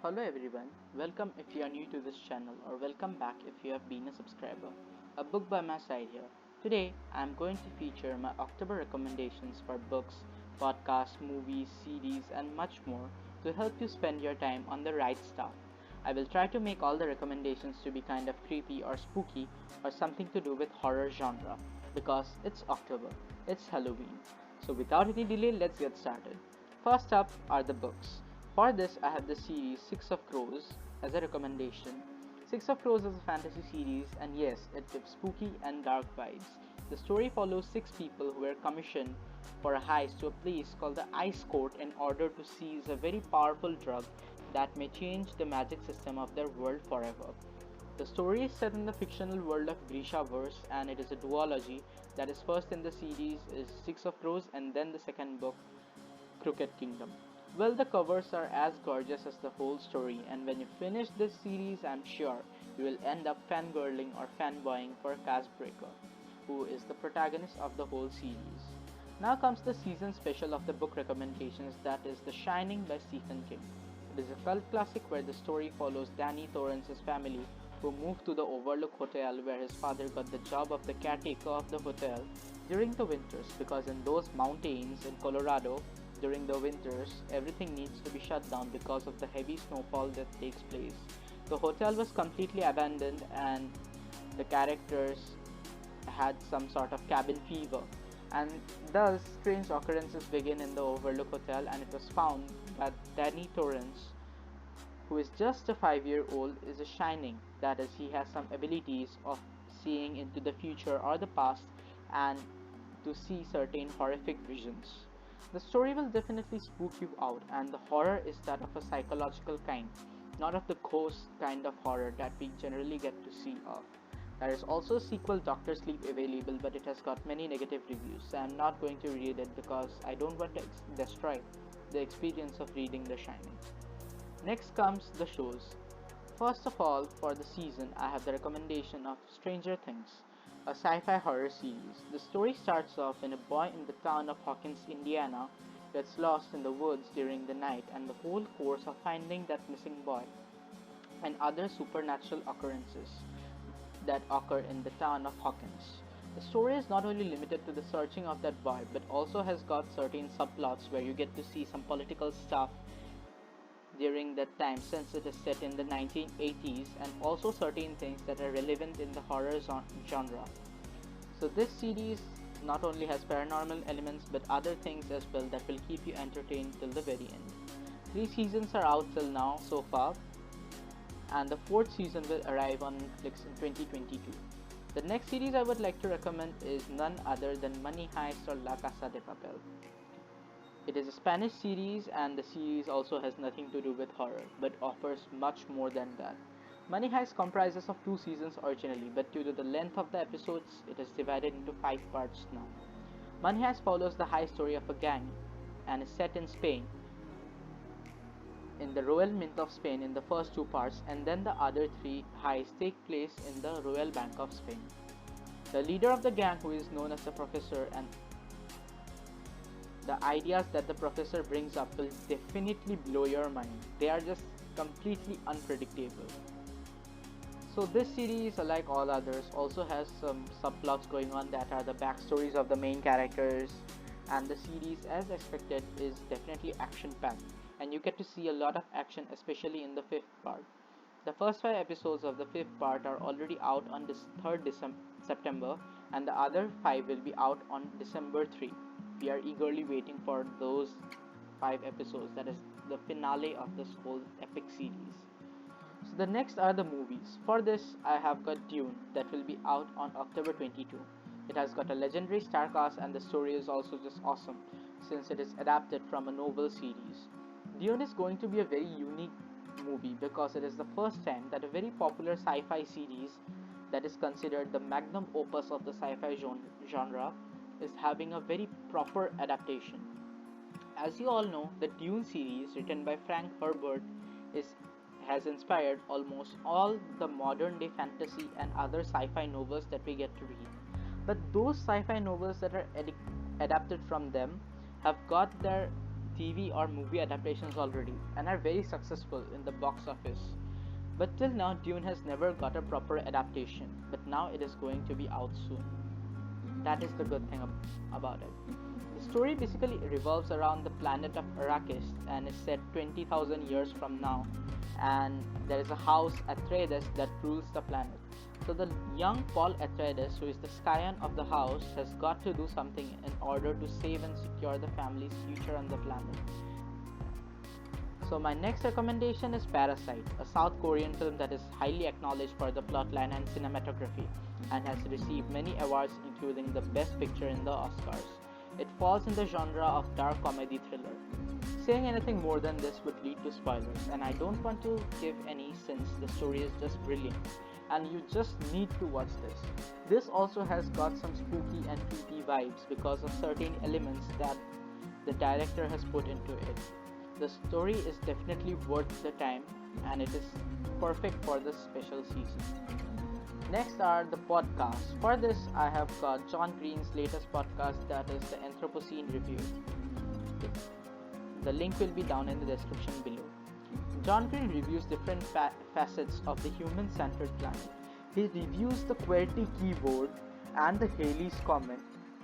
Hello everyone, welcome if you are new to this channel or welcome back if you have been a subscriber. A book by my side here. Today I am going to feature my October recommendations for books, podcasts, movies, series and much more to help you spend your time on the right stuff. I will try to make all the recommendations to be kind of creepy or spooky or something to do with horror genre because it's October, it's Halloween. So without any delay, let's get started. First up are the books. For this, I have the series Six of Crows as a recommendation. Six of Crows is a fantasy series, and yes, it gives spooky and dark vibes. The story follows six people who were commissioned for a heist to a place called the Ice Court in order to seize a very powerful drug that may change the magic system of their world forever. The story is set in the fictional world of Grishaverse, and it is a duology that is first in the series is Six of Crows and then the second book Crooked Kingdom. Well, the covers are as gorgeous as the whole story, and when you finish this series, I'm sure you will end up fangirling or fanboying for Casbreaker, who is the protagonist of the whole series. Now comes the season special of the book recommendations, that is The Shining by Stephen King. It is a cult classic where the story follows Danny Torrance's family who moved to the Overlook Hotel where his father got the job of the caretaker of the hotel during the winters, because in those mountains in Colorado during the winters everything needs to be shut down because of the heavy snowfall that takes place. The hotel was completely abandoned and the characters had some sort of cabin fever, and thus strange occurrences begin in the Overlook Hotel, and it was found that Danny Torrance, who is just a 5-year old, is a shining. That is, he has some abilities of seeing into the future or the past and to see certain horrific visions. The story will definitely spook you out, and the horror is that of a psychological kind, not of the ghost kind of horror that we generally get to see of. There is also a sequel, Doctor Sleep, available, but it has got many negative reviews, so I'm not going to read it because I don't want to destroy the experience of reading The Shining. Next comes the shows. First of all, for the season, I have the recommendation of Stranger Things, a sci fi horror series. The story starts off when a boy in the town of Hawkins, Indiana, gets lost in the woods during the night, and the whole course of finding that missing boy and other supernatural occurrences that occur in the town of Hawkins. The story is not only limited to the searching of that boy, but also has got certain subplots where you get to see some political stuff during that time, since it is set in the 1980s, and also certain things that are relevant in the horror genre. So this series not only has paranormal elements but other things as well that will keep you entertained till the very end. 3 seasons are out till now so far, and the fourth season will arrive on Netflix in 2022. The next series I would like to recommend is none other than Money Heist or La Casa de Papel. It is a Spanish series, and the series also has nothing to do with horror, but offers much more than that. Money Heist comprises of 2 seasons originally, but due to the length of the episodes, it is divided into 5 parts now. Money Heist follows the high story of a gang and is set in Spain, in the Royal Mint of Spain in the first 2 parts, and then the other 3 heists take place in the Royal Bank of Spain. The leader of the gang, who is known as the Professor, and the ideas that the professor brings up will definitely blow your mind. They are just completely unpredictable. So this series, like all others, also has some subplots going on that are the backstories of the main characters, and the series, as expected, is definitely action packed, and you get to see a lot of action, especially in the fifth part. The first 5 episodes of the fifth part are already out on this 3rd September, and the other 5 will be out on December 3. We are eagerly waiting for those 5 episodes, that is the finale of this whole epic series. So the next are the movies. For this, I have got Dune that will be out on October 22. It has got a legendary star cast, and the story is also just awesome since it is adapted from a novel series. Dune is going to be a very unique movie because it is the first time that a very popular sci-fi series that is considered the magnum opus of the sci-fi genre is having a very proper adaptation. As you all know, the Dune series, written by Frank Herbert, is has inspired almost all the modern day fantasy and other sci-fi novels that we get to read. But those sci-fi novels that are adapted from them have got their TV or movie adaptations already and are very successful in the box office. But till now, Dune has never got a proper adaptation, but now it is going to be out soon. That is the good thing about it. The story basically revolves around the planet of Arrakis and is set 20,000 years from now. And there is a house Atreides that rules the planet. So the young Paul Atreides, who is the scion of the house, has got to do something in order to save and secure the family's future on the planet. So my next recommendation is Parasite, a South Korean film that is highly acknowledged for the plotline and cinematography and has received many awards including the Best Picture in the Oscars. It falls in the genre of dark comedy thriller. Saying anything more than this would lead to spoilers, and I don't want to give any since the story is just brilliant and you just need to watch this. This also has got some spooky and creepy vibes because of certain elements that the director has put into it. The story is definitely worth the time and it is perfect for this special season. Next are the podcasts. For this, I have got John Green's latest podcast, that is the Anthropocene Review. The link will be down in the description below. John Green reviews different facets of the human-centered planet. He reviews the QWERTY keyboard and the Halley's Comet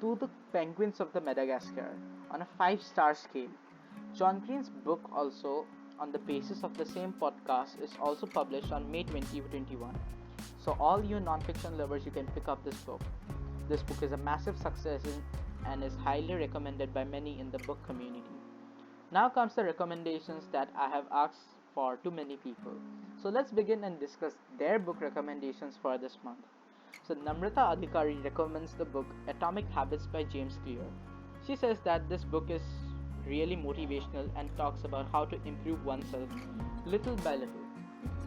to the penguins of the Madagascar on a 5-star scale. John Green's book, also on the basis of the same podcast, is also published on May 2021. So all you non-fiction lovers, you can pick up this book. This book is a massive success and is highly recommended by many in the book community. Now comes the recommendations that I have asked for to many people. So let's begin and discuss their book recommendations for this month. So Namrata Adhikari recommends the book Atomic Habits by James Clear. She says that this book is really motivational and talks about how to improve oneself little by little.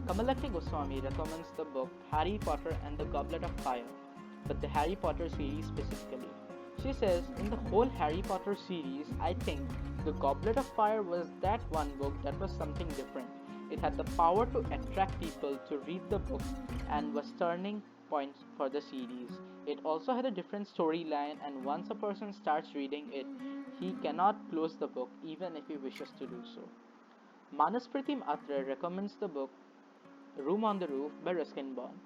Kamalakshi Goswami recommends the book Harry Potter and the Goblet of Fire, but the Harry Potter series specifically. She says, in the whole Harry Potter series, I think the Goblet of Fire was that one book that was something different. It had the power to attract people to read the book and was turning point for the series. It also had a different storyline, and once a person starts reading it, he cannot close the book even if he wishes to do so. Manaspratim Atre recommends the book Room on the Roof by Ruskin Bond.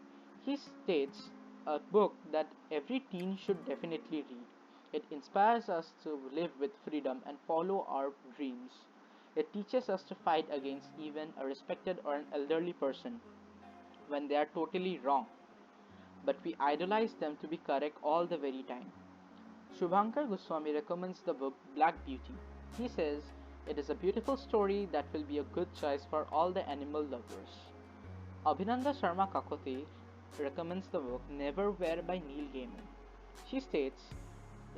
He states a book that every teen should definitely read. It inspires us to live with freedom and follow our dreams. It teaches us to fight against even a respected or an elderly person when they are totally wrong, but we idolize them to be correct all the very time. Shubhankar Goswami recommends the book Black Beauty. He says it is a beautiful story that will be a good choice for all the animal lovers. Abhinanda Sharma Kakote recommends the book Neverwhere by Neil Gaiman. She states,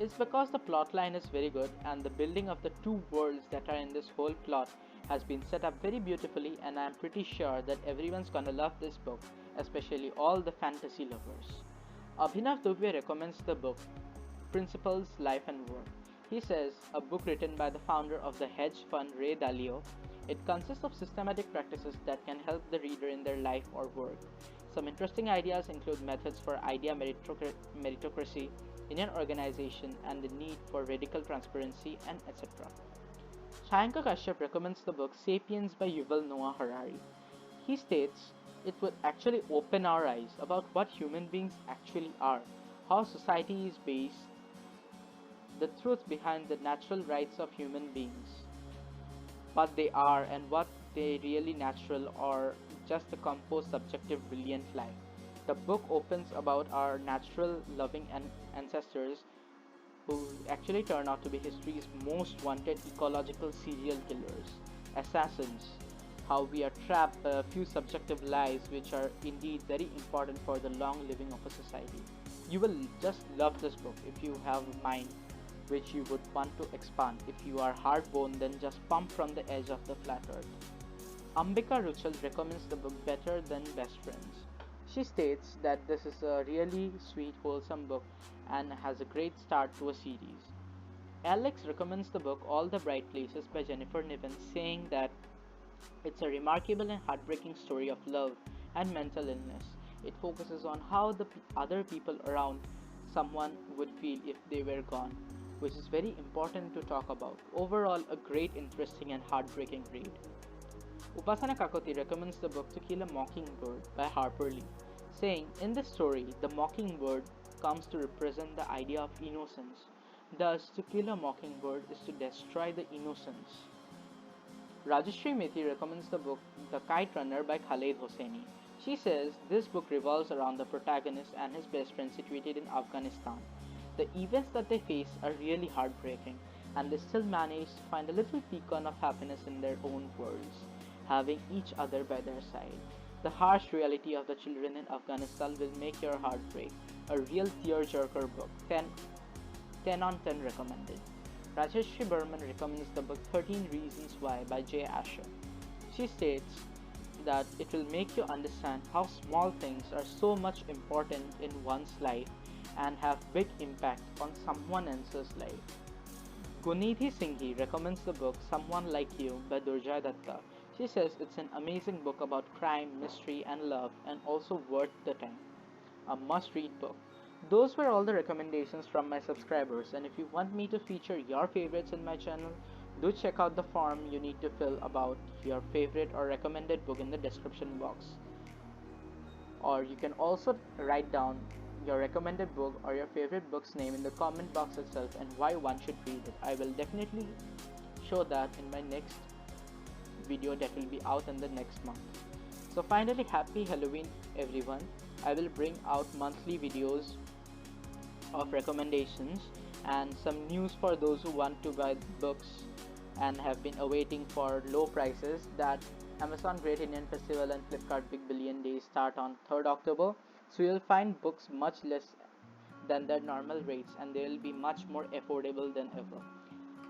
it's because the plotline is very good and the building of the two worlds that are in this whole plot has been set up very beautifully, and I am pretty sure that everyone's gonna love this book, especially all the fantasy lovers. Abhinav Dubey recommends the book Principles, Life and Work. He says, a book written by the founder of the hedge fund Ray Dalio. It consists of systematic practices that can help the reader in their life or work. Some interesting ideas include methods for idea meritocracy in an organization and the need for radical transparency and etc. Sayanka Kashyap recommends the book Sapiens by Yuval Noah Harari. He states it would actually open our eyes about what human beings actually are, how society is based, the truth behind the natural rights of human beings, what they are and what they really natural or just a composed subjective brilliant life. The book opens about our natural loving ancestors who actually turn out to be history's most wanted ecological serial killers, assassins, how we are trapped by a few subjective lies which are indeed very important for the long living of a society. You will just love this book if you have a mind which you would want to expand. If you are hard-boned, then just pump from the edge of the flat earth. Ambika Ruchel recommends the book Better Than Best Friends. She states that this is a really sweet, wholesome book and has a great start to a series. Alex recommends the book All the Bright Places by Jennifer Niven, saying that it's a remarkable and heartbreaking story of love and mental illness. It focuses on how the other people around someone would feel if they were gone. which is very important to talk about. Overall, a great, interesting, and heartbreaking read. Upasana Kakoti recommends the book To Kill a Mockingbird by Harper Lee, saying, in this story, the mockingbird comes to represent the idea of innocence. Thus, to kill a mockingbird is to destroy the innocence. Rajashri Methi recommends the book The Kite Runner by Khaled Hosseini. She says this book revolves around the protagonist and his best friend situated in Afghanistan. The events that they face are really heartbreaking, and they still manage to find a little beacon of happiness in their own worlds, having each other by their side. The harsh reality of the children in Afghanistan will make your heart break. A real tearjerker book. 10 on 10 recommended. Rajeshri Burman recommends the book 13 Reasons Why by Jay Asher. She states that it will make you understand how small things are so much important in one's life and have big impact on someone else's life. Gunidhi Singhi recommends the book Someone Like You by Durjay Datta. She says it's an amazing book about crime, mystery, and love, and also worth the time. A must read book. Those were all the recommendations from my subscribers, and if you want me to feature your favorites in my channel, do check out the form you need to fill about your favorite or recommended book in the description box. Or you can also write down your recommended book or your favorite book's name in the comment box itself and why one should read it. I will definitely show that in my next video that will be out in the next month. So finally, happy Halloween everyone. I will bring out monthly videos of recommendations and some news for those who want to buy books and have been awaiting for low prices. That Amazon Great Indian Festival and Flipkart Big Billion Days start on 3rd October, so you'll find books much less than their normal rates and they will be much more affordable than ever.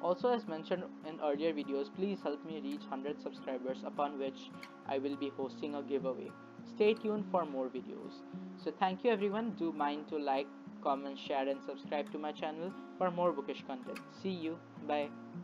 Also, as mentioned in earlier videos, please help me reach 100 subscribers, upon which I will be hosting a giveaway. Stay tuned for more videos. So thank you everyone. Do mind to like, comment, share and subscribe to my channel for more bookish content. See you. Bye.